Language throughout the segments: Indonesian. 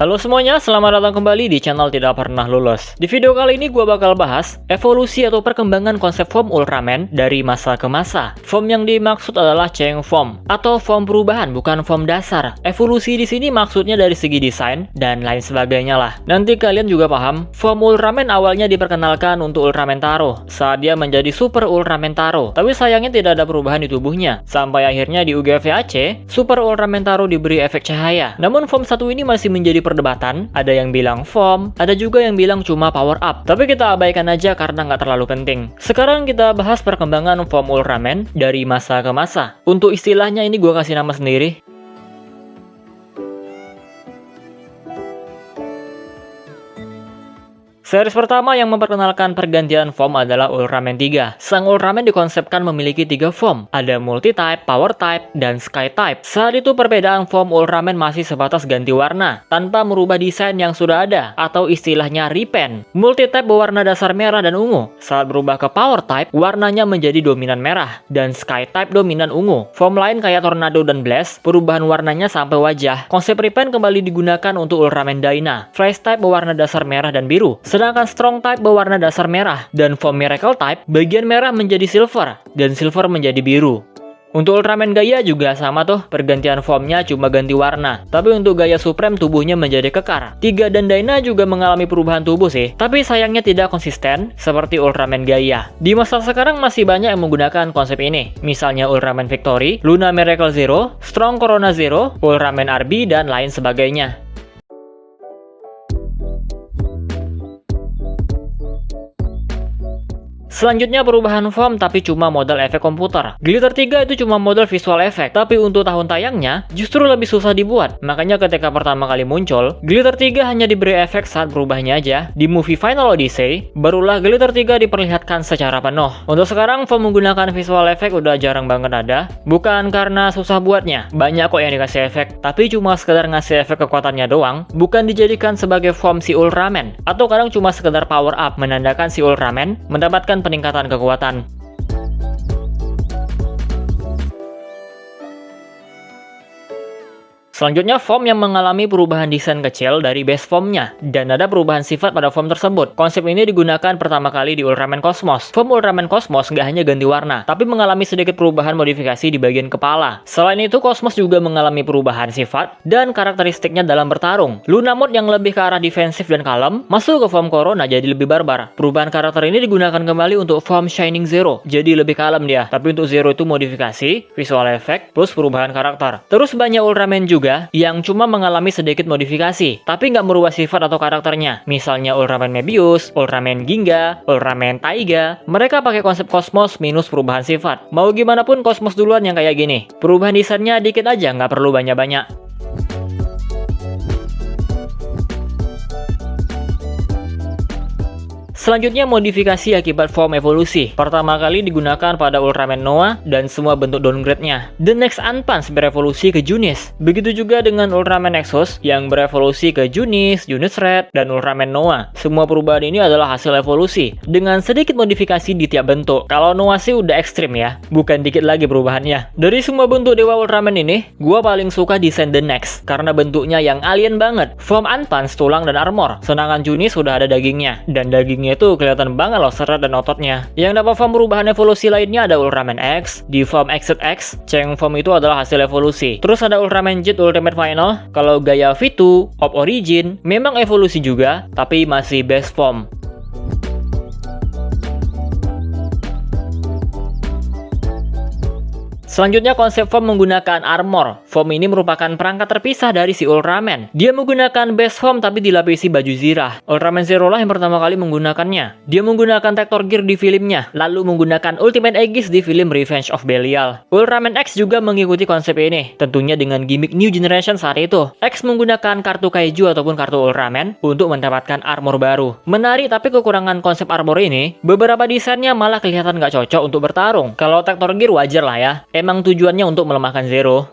Halo semuanya, selamat datang kembali di channel Tidak Pernah Lulus. Di video kali ini gue bakal bahas evolusi atau perkembangan konsep form Ultraman dari masa ke masa. Form yang dimaksud adalah change form atau form perubahan, bukan form dasar. Evolusi di sini maksudnya dari segi desain dan lain sebagainya lah. Nanti kalian juga paham, form Ultraman awalnya diperkenalkan untuk Ultraman Taro saat dia menjadi Super Ultraman Taro. Tapi sayangnya tidak ada perubahan di tubuhnya. Sampai akhirnya di UGVAC, Super Ultraman Taro diberi efek cahaya. Namun form satu ini masih menjadi perdebatan, ada yang bilang foam, ada juga yang bilang cuma power up. Tapi kita abaikan aja karena nggak terlalu penting. Sekarang kita bahas perkembangan form Ultraman dari masa ke masa. Untuk istilahnya ini gue kasih nama sendiri. Series pertama yang memperkenalkan pergantian form adalah Ultraman 3. Sang Ultraman dikonsepkan memiliki 3 form, ada Multi-Type, Power-Type, dan Sky-Type. Saat itu perbedaan form Ultraman masih sebatas ganti warna, tanpa merubah desain yang sudah ada, atau istilahnya repaint. Multi-Type berwarna dasar merah dan ungu. Saat berubah ke Power-Type, warnanya menjadi dominan merah, dan Sky-Type dominan ungu. Form lain kayak Tornado dan Blast, perubahan warnanya sampai wajah. Konsep repaint kembali digunakan untuk Ultraman Dyna. Freeze-Type berwarna dasar merah dan biru. Sedangkan Strong Type berwarna dasar merah, dan form Miracle Type, bagian merah menjadi silver, dan silver menjadi biru. Untuk Ultraman Gaia juga sama tuh, pergantian formnya cuma ganti warna. Tapi untuk Gaia Supreme tubuhnya menjadi kekar. Tiga dan Dyna juga mengalami perubahan tubuh sih, tapi sayangnya tidak konsisten seperti Ultraman Gaia. Di masa sekarang masih banyak yang menggunakan konsep ini. Misalnya Ultraman Victory, Luna Miracle Zero, Strong Corona Zero, Ultraman RB, dan lain sebagainya. Selanjutnya perubahan form tapi cuma modal efek komputer. Glitter 3 itu cuma modal visual effect, tapi untuk tahun tayangnya justru lebih susah dibuat. Makanya ketika pertama kali muncul, Glitter 3 hanya diberi efek saat berubahnya aja. Di movie Final Odyssey, barulah Glitter 3 diperlihatkan secara penuh. Untuk sekarang form menggunakan visual effect udah jarang banget ada. Bukan karena susah buatnya, banyak kok yang dikasih efek, tapi cuma sekedar ngasih efek kekuatannya doang, bukan dijadikan sebagai form si Ultraman. Atau kadang cuma sekedar power up, menandakan si Ultraman mendapatkan peningkatan kekuatan. Selanjutnya form yang mengalami perubahan desain kecil dari base formnya, dan ada perubahan sifat pada form tersebut. Konsep ini digunakan pertama kali di Ultraman Cosmos. Form Ultraman Cosmos nggak hanya ganti warna, tapi mengalami sedikit perubahan modifikasi di bagian kepala. Selain itu, Cosmos juga mengalami perubahan sifat dan karakteristiknya dalam bertarung. Luna Mode yang lebih ke arah defensif dan kalem, masuk ke form Corona jadi lebih barbar. Perubahan karakter ini digunakan kembali untuk form Shining Zero, jadi lebih kalem dia. Tapi untuk Zero itu modifikasi, visual effect, plus perubahan karakter. Terus banyak Ultraman juga yang cuma mengalami sedikit modifikasi, tapi nggak merubah sifat atau karakternya. Misalnya Ultraman Mebius, Ultraman Ginga, Ultraman Taiga. Mereka pakai konsep Cosmos minus perubahan sifat. Mau gimana pun Cosmos duluan yang kayak gini. Perubahan desainnya dikit aja, nggak perlu banyak-banyak. Selanjutnya modifikasi akibat form evolusi. Pertama kali digunakan pada Ultraman Noah dan semua bentuk downgrade-nya. The Next Unpunch berevolusi ke Junis. Begitu juga dengan Ultraman Exos yang berevolusi ke Junis, Junis Red, dan Ultraman Noah. Semua perubahan ini adalah hasil evolusi dengan sedikit modifikasi di tiap bentuk. Kalau Noah sih udah ekstrim ya, bukan dikit lagi perubahannya. Dari semua bentuk Dewa Ultraman ini, gua paling suka desain The Next karena bentuknya yang alien banget. Form Unpunch, tulang dan armor. Sedangkan Junis sudah ada dagingnya, dan dagingnya itu kelihatan banget loh serat dan ototnya. Yang dapat form perubahan evolusi lainnya ada Ultraman X, di form XZX, Change form itu adalah hasil evolusi. Terus ada Ultraman Jet Ultimate Final, kalau Gaia V2, Of Origin, memang evolusi juga, tapi masih base form. Selanjutnya konsep form menggunakan armor. Form ini merupakan perangkat terpisah dari si Ultraman. Dia menggunakan base form tapi dilapisi baju zirah. Ultraman Zero lah yang pertama kali menggunakannya. Dia menggunakan Tector Gear di filmnya, lalu menggunakan Ultimate Aegis di film Revenge of Belial. Ultraman X juga mengikuti konsep ini, tentunya dengan gimmick New Generation saat itu. X menggunakan kartu Kaiju ataupun kartu Ultraman untuk mendapatkan armor baru. Menarik, tapi kekurangan konsep armor ini, beberapa desainnya malah kelihatan nggak cocok untuk bertarung. Kalau Tector Gear wajar lah ya. Emang tujuannya untuk melemahkan Zero.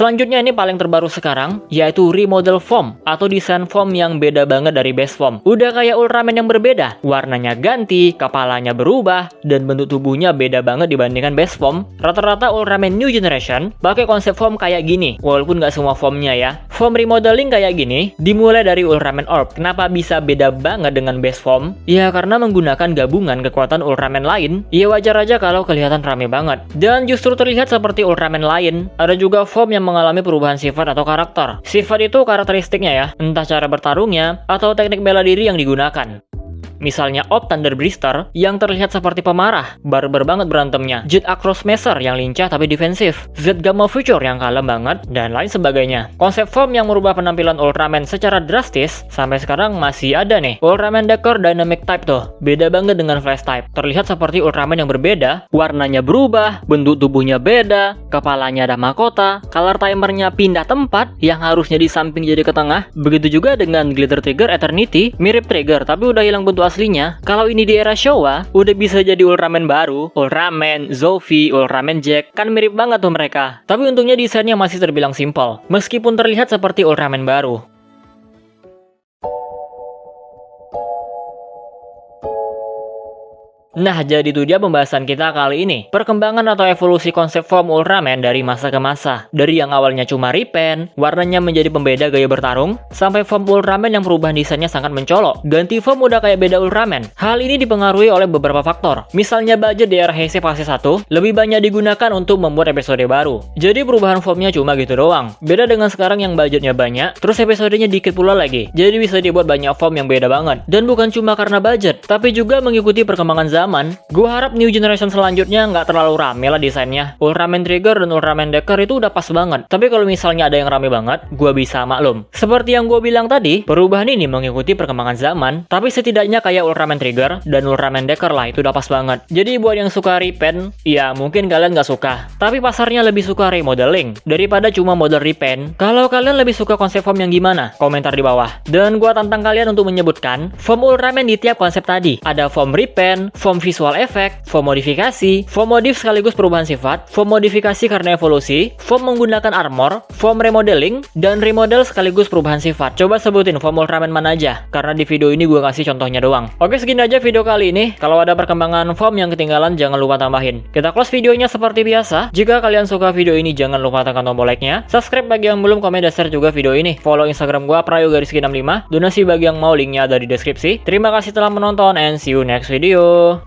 Selanjutnya ini paling terbaru sekarang, yaitu remodel form atau desain form yang beda banget dari base form. Udah kayak Ultraman yang berbeda, warnanya ganti, kepalanya berubah, dan bentuk tubuhnya beda banget dibandingkan base form. Rata-rata Ultraman New Generation pakai konsep form kayak gini, walaupun nggak semua formnya ya. Form remodeling kayak gini dimulai dari Ultraman Orb. Kenapa bisa beda banget dengan base form? Ya karena menggunakan gabungan kekuatan Ultraman lain. Ya wajar aja kalau kelihatan rame banget. Dan justru terlihat seperti Ultraman lain. Ada juga form yang mengalami perubahan sifat atau karakter. Sifat itu karakteristiknya ya, entah cara bertarungnya atau teknik bela diri yang digunakan. Misalnya Op Thunder Brister yang terlihat seperti pemarah, barbar banget berantemnya. Jet Across Smasher yang lincah tapi defensif. Z Gamma Future yang kalem banget, dan lain sebagainya. Konsep form yang merubah penampilan Ultraman secara drastis sampai sekarang masih ada nih. Ultraman Decker Dynamic Type tuh, beda banget dengan Flash Type. Terlihat seperti Ultraman yang berbeda, warnanya berubah, bentuk tubuhnya beda, kepalanya ada mahkota, color timernya pindah tempat yang harusnya di samping jadi ke tengah. Begitu juga dengan Glitter Trigger Eternity, mirip Trigger tapi udah hilang bentuk aslinya. Kalau ini di era Showa, udah bisa jadi Ultraman baru. Ultraman, Zofi, Ultraman Jack, kan mirip banget tuh mereka. Tapi untungnya desainnya masih terbilang simpel, meskipun terlihat seperti Ultraman baru. Nah, jadi itu dia pembahasan kita kali ini. Perkembangan atau evolusi konsep form Ultraman dari masa ke masa. Dari yang awalnya cuma repaint, warnanya menjadi pembeda gaya bertarung, sampai form Ultraman yang perubahan desainnya sangat mencolok. Ganti form udah kayak beda Ultraman. Hal ini dipengaruhi oleh beberapa faktor. Misalnya budget di era Heisei fase 1 lebih banyak digunakan untuk membuat episode baru. Jadi perubahan formnya cuma gitu doang. Beda dengan sekarang yang budgetnya banyak, terus episodenya dikit pula lagi. Jadi bisa dibuat banyak form yang beda banget. Dan bukan cuma karena budget, tapi juga mengikuti perkembangan zaman. Gue harap New Generation selanjutnya nggak terlalu rame lah desainnya. Ultraman Trigger dan Ultraman Decker itu udah pas banget. Tapi kalau misalnya ada yang rame banget, gue bisa maklum. Seperti yang gue bilang tadi, perubahan ini mengikuti perkembangan zaman, tapi setidaknya kayak Ultraman Trigger dan Ultraman Decker lah, itu udah pas banget. Jadi buat yang suka repaint, ya mungkin kalian nggak suka. Tapi pasarnya lebih suka remodeling daripada cuma model repaint. Kalau kalian lebih suka konsep form yang gimana? Komentar di bawah. Dan gue tantang kalian untuk menyebutkan form Ultraman di tiap konsep tadi. Ada form repaint, form visual effect, form modifikasi, form modif sekaligus perubahan sifat, form modifikasi karena evolusi, form menggunakan armor, form remodeling, dan remodel sekaligus perubahan sifat. Coba sebutin form Ultraman mana aja, karena di video ini gue kasih contohnya doang. Oke, segini aja video kali ini. Kalau ada perkembangan form yang ketinggalan, jangan lupa tambahin. Kita close videonya seperti biasa. Jika kalian suka video ini, jangan lupa tekan tombol like-nya. Subscribe bagi yang belum, komen dan share juga video ini. Follow Instagram gue, prayoga_65. Donasi bagi yang mau, linknya ada di deskripsi. Terima kasih telah menonton, and see you next video.